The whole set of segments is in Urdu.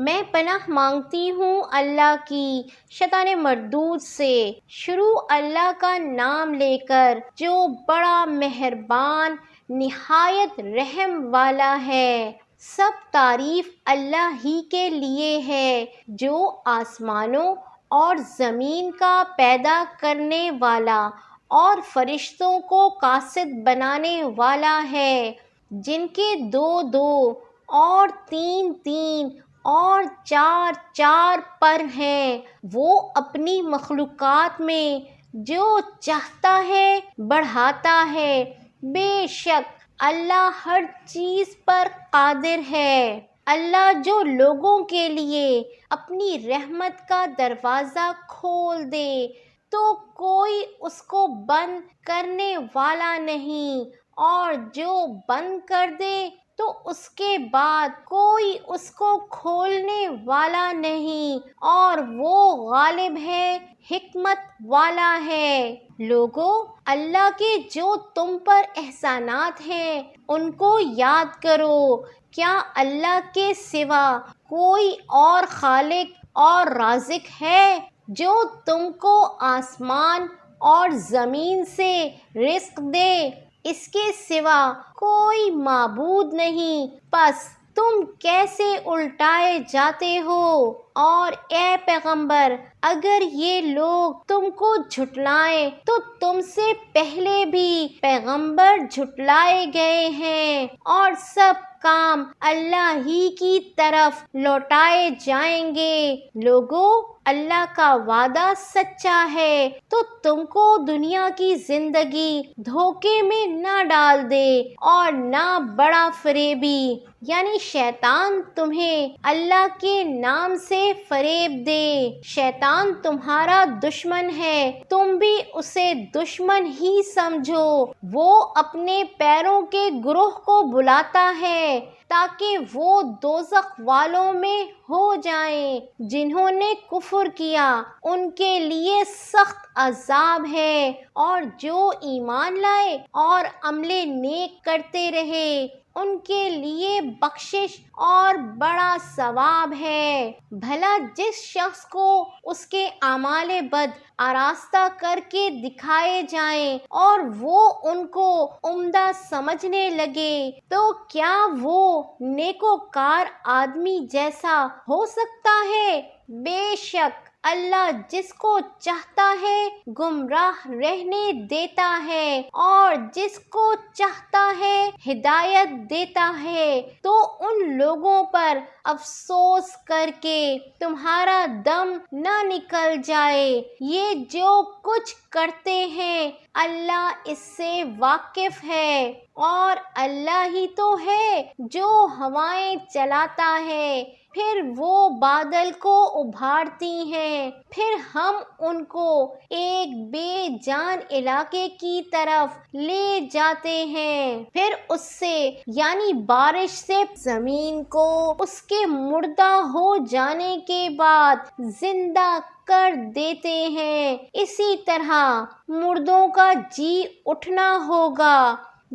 میں پناہ مانگتی ہوں اللہ کی شیطان مردود سے۔ شروع اللہ کا نام لے کر جو بڑا مہربان نہایت رحم والا ہے۔ سب تعریف اللہ ہی کے لیے ہے جو آسمانوں اور زمین کا پیدا کرنے والا اور فرشتوں کو قاصد بنانے والا ہے، جن کے دو دو اور تین تین اور چار چار پر ہیں۔ وہ اپنی مخلوقات میں جو چاہتا ہے بڑھاتا ہے۔ بے شک اللہ ہر چیز پر قادر ہے۔ اللہ جو لوگوں کے لیے اپنی رحمت کا دروازہ کھول دے تو کوئی اس کو بند کرنے والا نہیں، اور جو بند کر دے تو اس کے بعد کوئی اس کو کھولنے والا نہیں، اور وہ غالب ہے، حکمت والا ہے۔ لوگو، اللہ کے جو تم پر احسانات ہیں ان کو یاد کرو۔ کیا اللہ کے سوا کوئی اور خالق اور رازق ہے جو تم کو آسمان اور زمین سے رزق دے؟ اس کے سوا کوئی معبود نہیں، پس تم کیسے الٹائے جاتے ہو؟ اور اے پیغمبر، اگر یہ لوگ تم کو جھٹلائیں تو تم سے پہلے بھی پیغمبر جھٹلائے گئے ہیں، اور سب کام اللہ ہی کی طرف لوٹائے جائیں گے۔ لوگو، اللہ کا وعدہ سچا ہے، تو تم کو دنیا کی زندگی دھوکے میں نہ ڈال دے اور نہ بڑا فریبی، یعنی شیطان تمہیں اللہ کے نام سے فریب دے۔ شیطان تمہارا دشمن ہے، تم بھی اسے دشمن ہی سمجھو۔ وہ اپنے پیروں کے گروہ کو بلاتا ہے تاکہ وہ دوزخ والوں میں ہو جائیں۔ جنہوں نے کفر کیا ان کے لیے سخت عذاب ہے، اور جو ایمان لائے اور عمل نیک کرتے رہے ان کے لیے بخشش اور بڑا ثواب ہے۔ بھلا جس شخص کو اس کے اعمال بد آراستہ کر کے دکھائے جائیں اور وہ ان کو عمدہ سمجھنے لگے تو کیا وہ نیکوکار آدمی جیسا ہو سکتا ہے؟ بے شک اللہ جس کو چاہتا ہے گمراہ رہنے دیتا ہے، اور جس کو چاہتا ہے ہدایت دیتا ہے۔ تو ان لوگوں پر افسوس کر کے تمہارا دم نہ نکل جائے۔ یہ جو کچھ کرتے ہیں اللہ اس سے واقف ہے، اور اللہ ہی تو ہے جو ہوائیں چلاتا ہے، پھر وہ بادل کو ابھارتی ہیں، پھر ہم ان کو ایک بے جان علاقے کی طرف لے جاتے ہیں، پھر اس سے یعنی بارش سے زمین کو اس کے مردہ ہو جانے کے بعد زندہ کر دیتے ہیں۔ اسی طرح مردوں کا جی اٹھنا ہوگا۔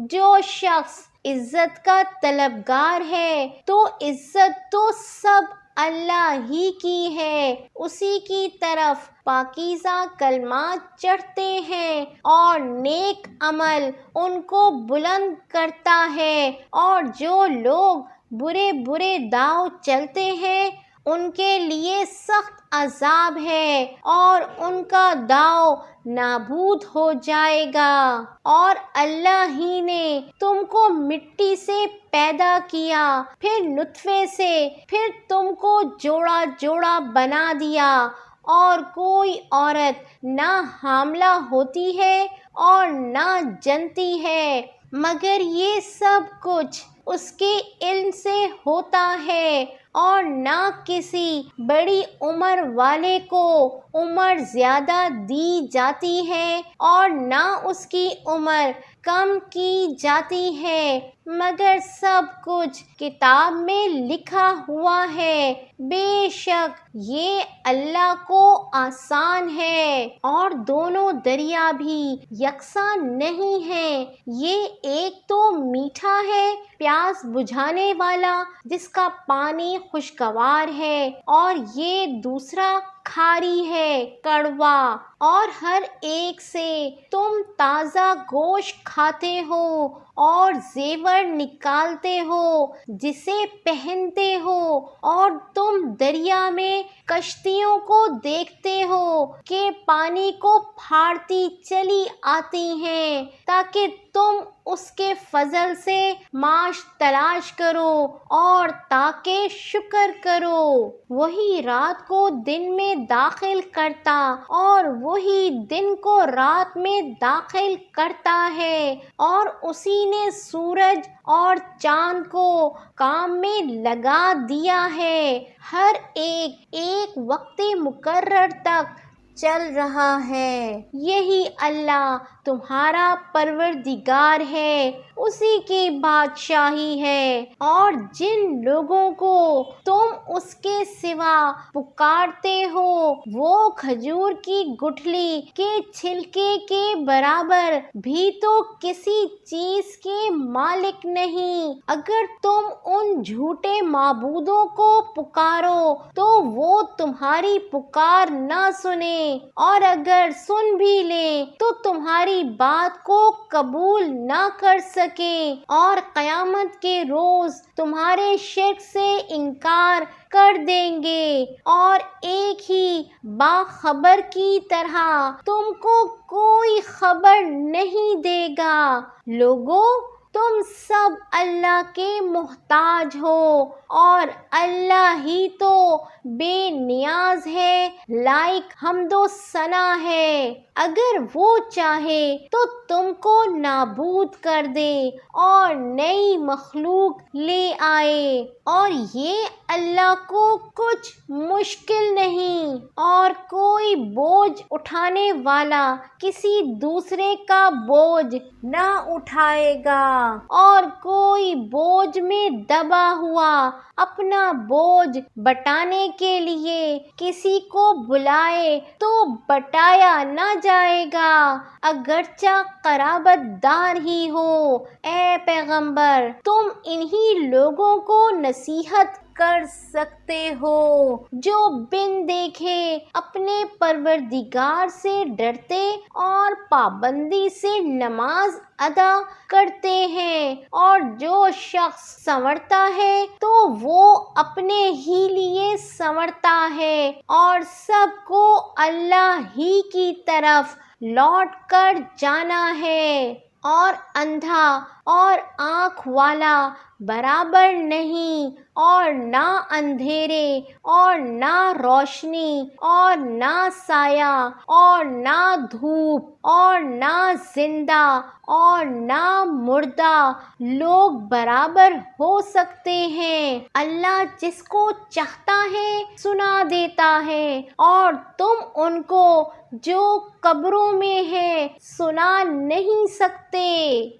جو شخص عزت کا طلبگار ہے تو عزت تو سب اللہ ہی کی ہے، اسی کی طرف پاکیزہ کلمات چڑھتے ہیں اور نیک عمل ان کو بلند کرتا ہے۔ اور جو لوگ برے برے داؤ چلتے ہیں ان کے لیے سخت عذاب ہے، اور ان کا داؤ نابود ہو جائے گا۔ اور اللہ ہی نے تم کو مٹی سے پیدا کیا، پھر نطفے سے، پھر تم کو جوڑا جوڑا بنا دیا، اور کوئی عورت نہ حاملہ ہوتی ہے اور نہ جنتی ہے، مگر یہ سب کچھ اس کے علم سے ہوتا ہے۔ اور نہ کسی بڑی عمر والے کو عمر زیادہ دی جاتی ہے، اور نہ اس کی عمر کم کی جاتی ہے، مگر سب کچھ کتاب میں لکھا ہوا ہے۔ بے شک یہ اللہ کو آسان ہے، اور دونوں دریا بھی یکساں نہیں ہیں۔ یہ ایک تو میٹھا ہے، پیاس بجھانے والا، جس کا پانی خوشگوار ہے، اور یہ دوسرا کھاری ہے، کڑوا۔ اور ہر ایک سے تم تازہ گوشت کھاتے ہو اور زیور نکالتے ہو، جسے پہنتے ہو، اور تم دریا میں کشتیوں کو دیکھتے ہو کہ پانی کو پھاڑتی چلی آتی ہیں، تاکہ تم اس کے فضل سے معاش تلاش کرو اور تاکہ شکر کرو۔ وہی رات کو دن میں داخل کرتا اور وہی دن کو رات میں داخل کرتا ہے، اور اسی نے سورج اور چاند کو کام میں لگا دیا ہے، ہر ایک ایک وقت مقرر تک چل رہا ہے۔ یہی اللہ تمہارا پروردگار ہے، اسی کی بادشاہی ہے، اور جن لوگوں کو تم اس کے سوا پکارتے ہو وہ کھجور کی گٹھلی کے چھلکے کے برابر بھی تو کسی چیز کے مالک نہیں۔ اگر تم ان جھوٹے معبودوں کو پکارو تو وہ تمہاری پکار نہ سنیں، اور اگر سن بھی لیں تو تمہاری بات کو قبول نہ کر سکیں، اور قیامت کے روز تمہارے شرک سے انکار کر دیں گے، اور ایک ہی باخبر کی طرح تم کو کوئی خبر نہیں دے گا۔ لوگو، تم سب اللہ کے محتاج ہو، اور اللہ ہی تو بے نیاز ہے، لائق حمد و ثنا ہے۔ اگر وہ چاہے تو تم کو نابود کر دے اور نئی مخلوق لے آئے، اور یہ اللہ کو کچھ مشکل نہیں۔ اور کوئی بوجھ اٹھانے والا کسی دوسرے کا بوجھ نہ اٹھائے گا، اور کوئی بوجھ میں دبا ہوا اپنا بوجھ بٹانے کے لیے کسی کو بلائے تو بٹایا نہ جائے گا، اگرچہ قرابت دار ہی ہو۔ اے پیغمبر، تم انہی لوگوں کو نصیحت کر سکتے ہو جو بن دیکھے اپنے پروردگار سے ڈرتے اور پابندی سے نماز ادا کرتے ہیں، اور جو شخص سنورتا ہے تو وہ اپنے ہی لیے سنورتا ہے، اور سب کو اللہ ہی کی طرف لوٹ کر جانا ہے۔ اور اندھا اور آنکھ والا برابر نہیں، اور نہ اندھیرے اور نہ روشنی، اور نہ سایہ اور نہ دھوپ، اور نہ زندہ اور نہ مردہ لوگ برابر ہو سکتے ہیں۔ اللہ جس کو چاہتا ہے سنا دیتا ہے، اور تم ان کو جو قبروں میں ہے سنا نہیں سکتے۔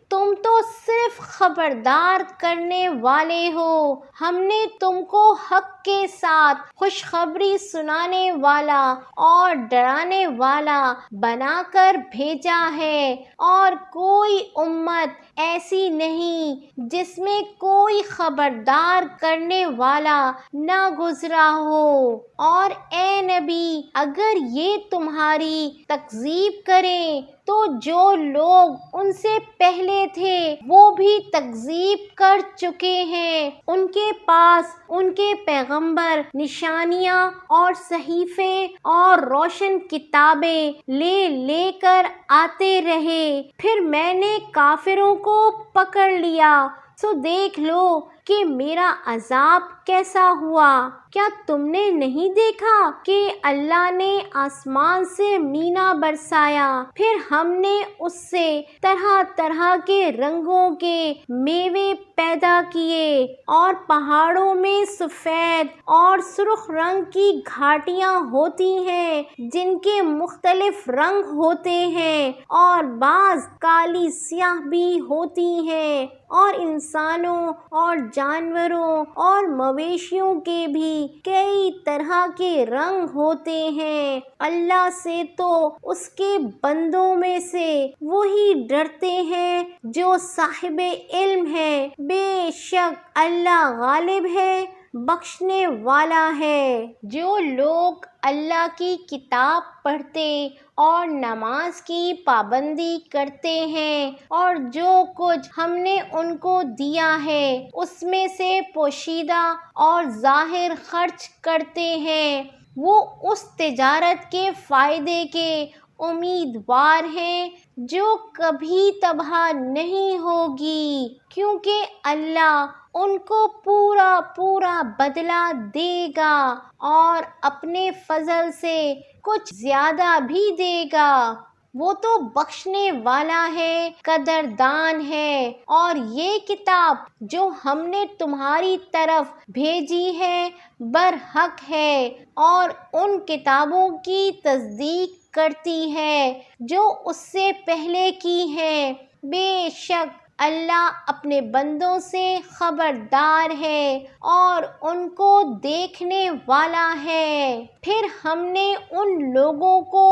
تم تو صرف خبردار کرنے والے ہو، ہم نے تم کو حق کے ساتھ خوشخبری سنانے والا اور ڈرانے والا بنا کر بھیجا ہے، اور کوئی امت ایسی نہیں جس میں کوئی خبردار کرنے والا نہ گزرا ہو۔ اور اے نبی، اگر یہ تمہاری تکذیب کریں تو جو لوگ ان سے پہلے تھے وہ بھی تکذیب کر چکے ہیں، ان کے پاس ان کے پیغمبر نشانیاں اور صحیفے اور روشن کتابیں لے لے کر آتے رہے، پھر میں نے کافروں کو پکڑ لیا، سو دیکھ لو کہ میرا عذاب کیسا ہوا؟ کیا تم نے نہیں دیکھا کہ اللہ نے آسمان سے مینا برسایا، پھر ہم نے اس سے طرح طرح کے رنگوں کے میوے پیدا کیے، اور پہاڑوں میں سفید اور سرخ رنگ کی گھاٹیاں ہوتی ہیں جن کے مختلف رنگ ہوتے ہیں، اور بعض کالی سیاہ بھی ہوتی ہیں، اور انسانوں اور جانوروں اور مویشیوں کے بھی کئی طرح کے رنگ ہوتے ہیں۔ اللہ سے تو اس کے بندوں میں سے وہی ڈرتے ہیں جو صاحب علم ہے، بے شک اللہ غالب ہے، بخشنے والا ہے۔ جو لوگ اللہ کی کتاب پڑھتے اور نماز کی پابندی کرتے ہیں، اور جو کچھ ہم نے ان کو دیا ہے اس میں سے پوشیدہ اور ظاہر خرچ کرتے ہیں، وہ اس تجارت کے فائدے کے امیدوار ہیں جو کبھی تباہ نہیں ہوگی، کیونکہ اللہ ان کو پورا پورا بدلہ دے گا اور اپنے فضل سے کچھ زیادہ بھی دے گا۔ وہ تو بخشنے والا ہے، قدردان ہے۔ اور یہ کتاب جو ہم نے تمہاری طرف بھیجی ہے برحق ہے، اور ان کتابوں کی تصدیق کرتی ہے جو اس سے پہلے کی ہیں۔ بے شک اللہ اپنے بندوں سے خبردار ہے اور ان کو دیکھنے والا ہے۔ پھر ہم نے ان لوگوں کو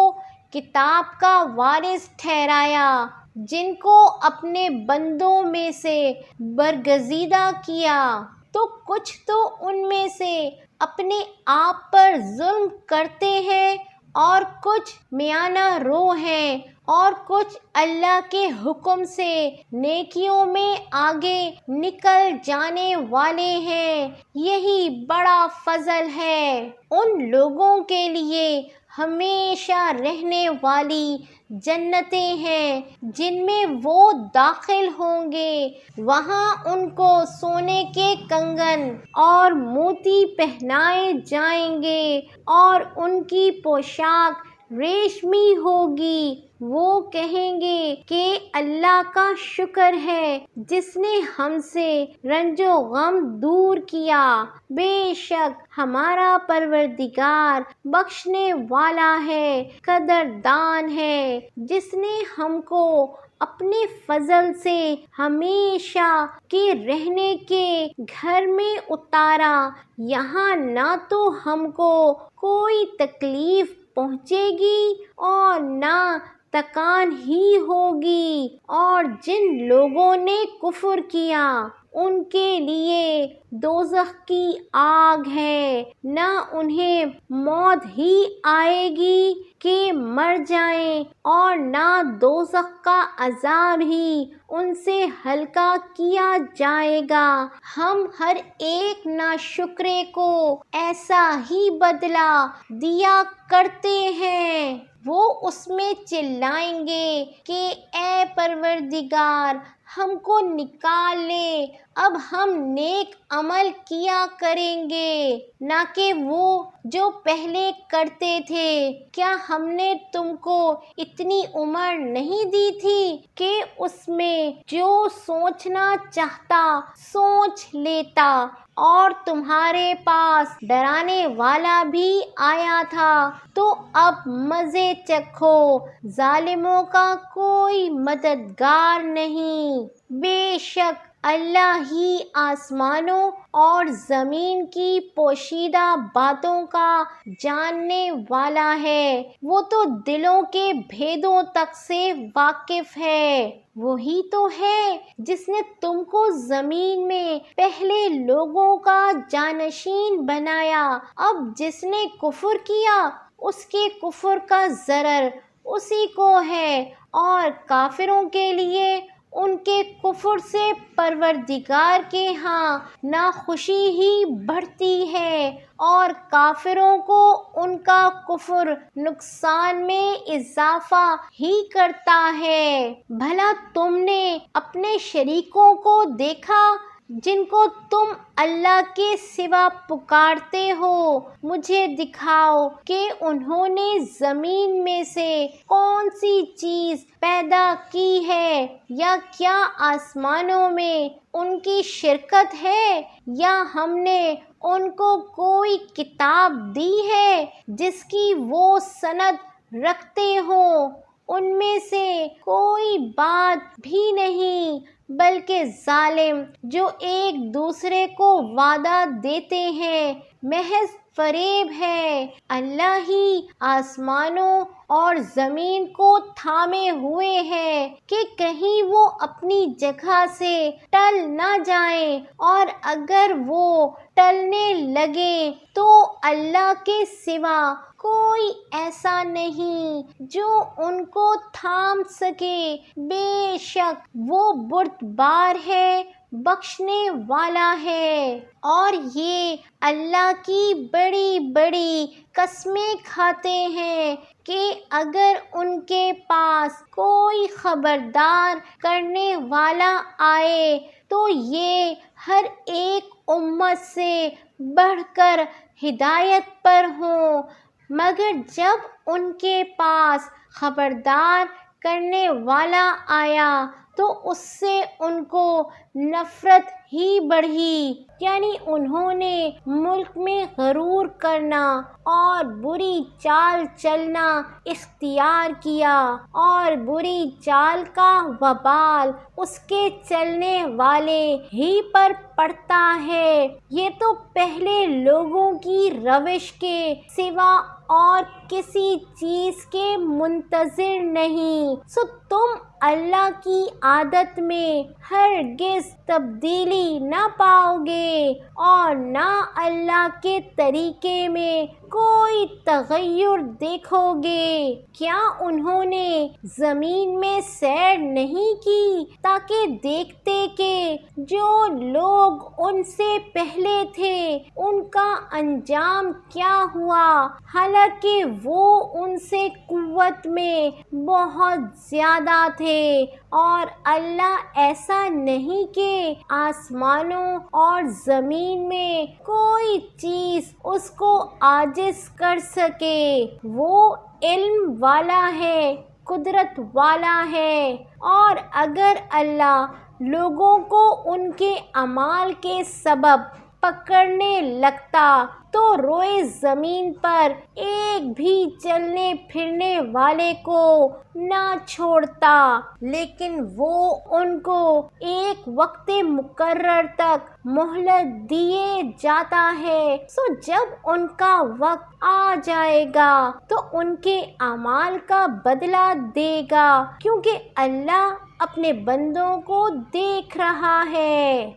کتاب کا وارث ٹھہرایا جن کو اپنے بندوں میں سے برگزیدہ کیا، تو کچھ تو ان میں سے اپنے آپ پر ظلم کرتے ہیں، اور کچھ میانہ رو ہیں، اور کچھ اللہ کے حکم سے نیکیوں میں آگے نکل جانے والے ہیں۔ یہی بڑا فضل ہے۔ ان لوگوں کے لیے ہمیشہ رہنے والی جنتیں ہیں جن میں وہ داخل ہوں گے، وہاں ان کو سونے کے کنگن اور موتی پہنائے جائیں گے، اور ان کی پوشاک ریشمی ہوگی۔ وہ کہیں گے کہ اللہ کا شکر ہے جس نے ہم سے رنج و غم دور کیا، بے شک ہمارا پروردگار بخشنے والا ہے، قدردان ہے، جس نے ہم کو اپنے فضل سے ہمیشہ کے رہنے کے گھر میں اتارا، یہاں نہ تو ہم کو کوئی تکلیف پہنچے گی اور نہ تکان ہی ہوگی، اور جن لوگوں نے کفر کیا ان کے لیے دوزخ کی آگ ہے، نہ انہیں موت ہی آئے گی کہ مر جائیں، اور نہ دوزخ کا عذاب ہی ان سے ہلکا کیا جائے گا۔ ہم ہر ایک ناشکرے کو ایسا ہی بدلہ دیا کرتے ہیں۔ وہ اس میں چلائیں گے کہ اے پروردگار، ہم کو نکال لے، اب ہم نیک عمل کیا کریں گے، نہ کہ وہ جو پہلے کرتے تھے۔ کیا ہم نے تم کو اتنی عمر نہیں دی تھی کہ اس میں جو سوچنا چاہتا سوچ لیتا، اور تمہارے پاس ڈرانے والا بھی آیا تھا، تو اب مزے چکھو، ظالموں کا کوئی مددگار نہیں۔ بے شک اللہ ہی آسمانوں اور زمین کی پوشیدہ باتوں کا جاننے والا ہے، وہ تو دلوں کے بھیدوں تک سے واقف ہے۔ وہی تو ہے جس نے تم کو زمین میں پہلے لوگوں کا جانشین بنایا، اب جس نے کفر کیا اس کے کفر کا ضرر اسی کو ہے، اور کافروں کے لیے ان کے کفر سے پروردگار کے ہاں ناخوشی ہی بڑھتی ہے، اور کافروں کو ان کا کفر نقصان میں اضافہ ہی کرتا ہے۔ بھلا تم نے اپنے شریکوں کو دیکھا جن کو تم اللہ کے سوا پکارتے ہو، مجھے دکھاؤ کہ انہوں نے زمین میں سے کون سی چیز پیدا کی ہے، یا کیا آسمانوں میں ان کی شرکت ہے، یا ہم نے ان کو کوئی کتاب دی ہے جس کی وہ سند رکھتے ہوں۔ ان میں سے کوئی بات بھی نہیں، بلکہ ظالم جو ایک دوسرے کو وعدہ دیتے ہیں محض فریب ہے۔ اللہ ہی آسمانوں اور زمین کو تھامے ہوئے ہے کہ کہیں وہ اپنی جگہ سے ٹل نہ جائیں، اور اگر وہ ٹلنے لگیں تو اللہ کے سوا کوئی ایسا نہیں جو ان کو تھام سکے۔ بے شک وہ بردبار ہے، بخشنے والا ہے۔ اور یہ اللہ کی بڑی بڑی قسمیں کھاتے ہیں کہ اگر ان کے پاس کوئی خبردار کرنے والا آئے تو یہ ہر ایک امت سے بڑھ کر ہدایت پر ہوں، مگر جب ان کے پاس خبردار کرنے والا آیا تو اس سے ان کو نفرت ہی بڑھی، یعنی انہوں نے ملک میں غرور کرنا اور بری چال چلنا اختیار کیا، اور بری چال کا وبال اس کے چلنے والے ہی پر پڑتا ہے۔ یہ تو پہلے لوگوں کی روش کے سوا اور کسی چیز کے منتظر نہیں، سو تم اللہ کی عادت میں ہرگز تبدیلی نہ پاؤ گے، اور نہ اللہ کے طریقے میں کوئی تغیر دیکھو گے۔ کیا انہوں نے زمین میں سیر نہیں کی تاکہ دیکھتے کہ جو لوگ ان سے پہلے تھے ان کا انجام کیا ہوا، حالانکہ وہ ان سے قوت میں بہت زیادہ تھے، اور اللہ ایسا نہیں کہ آسمانوں اور زمین میں کوئی چیز اس کو عاجز کر سکے۔ وہ علم والا ہے، قدرت والا ہے، اور اگر اللہ لوگوں کو ان کے اعمال کے سبب پکڑنے لگتا تو روئے زمین پر ایک بھی چلنے پھرنے والے کو نہ چھوڑتا، لیکن وہ ان کو ایک وقت مقرر تک مہلت دیے جاتا ہے، سو جب ان کا وقت آ جائے گا تو ان کے اعمال کا بدلہ دے گا، کیونکہ اللہ اپنے بندوں کو دیکھ رہا ہے۔